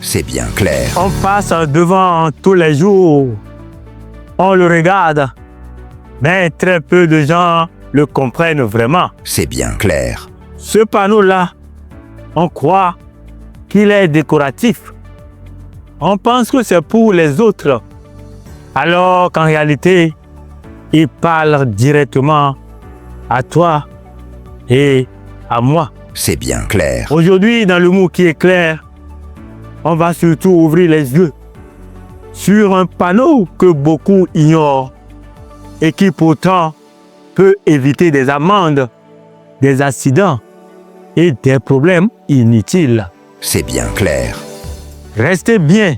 C'est bien clair. On passe devant tous les jours. On le regarde. Mais très peu de gens le comprennent vraiment. C'est bien clair. Ce panneau-là, on croit qu'il est décoratif. On pense que c'est pour les autres. Alors qu'en réalité, il parle directement à toi et à moi. C'est bien clair. Aujourd'hui, dans le mot qui est clair, on va surtout ouvrir les yeux sur un panneau que beaucoup ignorent et qui pourtant peut éviter des amendes, des accidents et des problèmes inutiles. C'est bien clair. Restez bien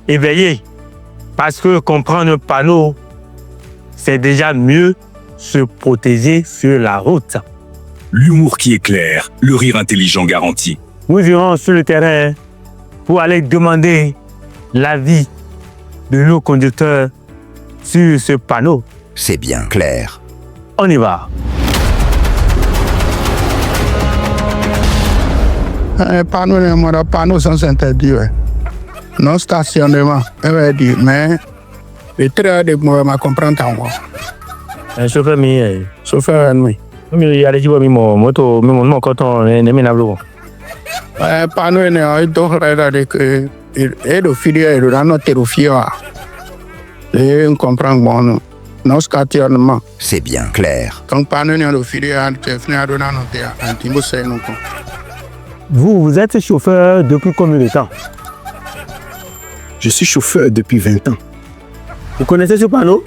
éveillés parce que comprendre un panneau, c'est déjà mieux se protéger sur la route. L'humour qui est clair, le rire intelligent garanti. Nous irons sur le terrain pour aller demander l'avis de nos conducteurs sur ce panneau. C'est bien clair. On y va. Les panneaux sont interdits. Ouais. Non stationnement, mais le train de moi m'a comprendre en moi. Chauffeur, Chauffeur, oui. il y a des gens qui ont moto, mais mon coton est néminable. Panneau est donc que et le filière est dans notre territoire. Et on comprend bon. Non stationnement. C'est bien clair. Donc panneau est le filière qui est venu à donner un petit peu de Vous êtes chauffeur depuis combien de temps? Je suis chauffeur depuis 20 ans. Vous connaissez ce panneau?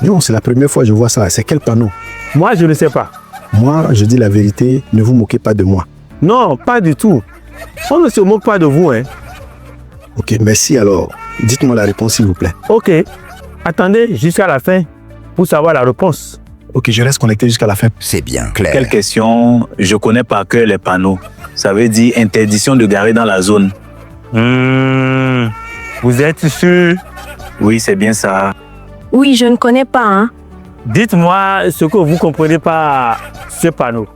Non, c'est la première fois que je vois ça. C'est quel panneau? Moi, je ne sais pas. Moi, je dis la vérité, ne vous moquez pas de moi. Non, pas du tout. On ne se moque pas de vous, hein. Ok, merci alors. Dites-moi la réponse, s'il vous plaît. Ok. Attendez jusqu'à la fin pour savoir la réponse. Ok, je reste connecté jusqu'à la fin. C'est bien clair. Quelle question? Je connais par cœur les panneaux. Ça veut dire interdiction de garer dans la zone. Vous êtes sûr? Oui, c'est bien ça. Oui, je ne connais pas, hein. Dites-moi ce que vous comprenez par ce panneau.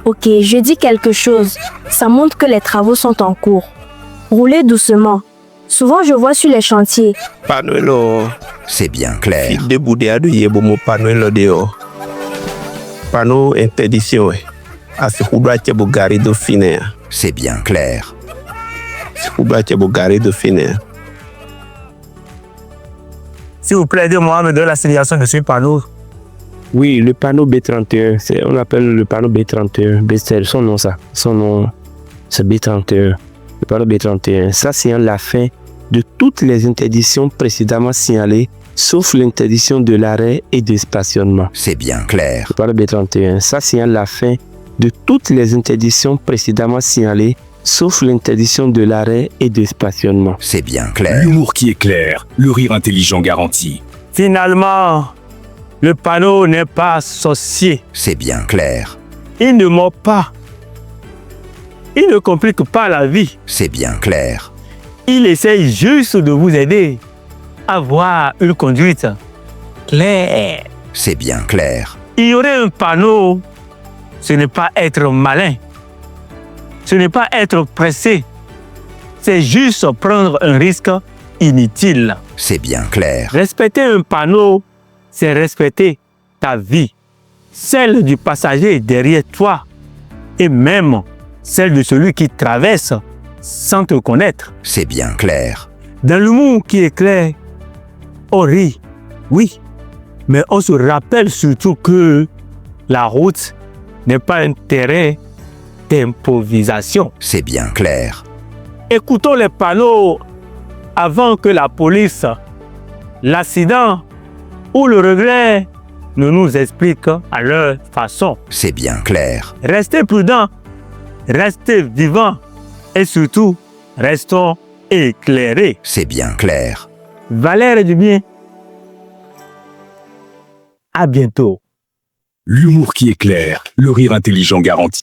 Ok, je dis quelque chose. Ça montre que les travaux sont en cours. Roulez doucement. Souvent, je vois sur les chantiers. Panneau, C'est bien clair. fil de boudéa de yebomo panneau dehors. Panneau interdiction, à ce qu'on doit être garé de finer. C'est bien clair. Ce qu'on doit être garé de finer. S'il vous plaît, aidez-moi à me donner la signalisation de ce panneau. Oui, le panneau B31, on appelle le panneau B31. C'est son nom, ça. Son nom, c'est B31. Le panneau B31. Ça signale la fin de toutes les interdictions précédemment signalées, sauf l'interdiction de l'arrêt et du stationnement. C'est bien clair. Le panneau B31. Ça signale la fin de toutes les interdictions précédemment signalées, sauf l'interdiction de l'arrêt et du stationnement. C'est bien clair. L'humour qui est clair, le rire intelligent garanti. Finalement, le panneau n'est pas sorcier. C'est bien clair. Il ne ment pas. Il ne complique pas la vie. C'est bien clair. Il essaye juste de vous aider à avoir une conduite claire. C'est bien clair. Ignorer un panneau, ce n'est pas être malin. Ce n'est pas être pressé. C'est juste prendre un risque inutile. C'est bien clair. Respecter un panneau, c'est respecter ta vie, celle du passager derrière toi et même celle de celui qui traverse sans te connaître. C'est bien clair. Dans le monde qui est clair, on rit, oui, mais on se rappelle surtout que la route n'est pas un terrain d'improvisation. C'est bien clair. Écoutons les panneaux avant que la police, l'accident ou le regret ne nous expliquent à leur façon. C'est bien clair. Restez prudents, restez vivants et surtout, restons éclairés. C'est bien clair. Valère du bien. À bientôt. L'humour qui est clair, le rire intelligent garanti.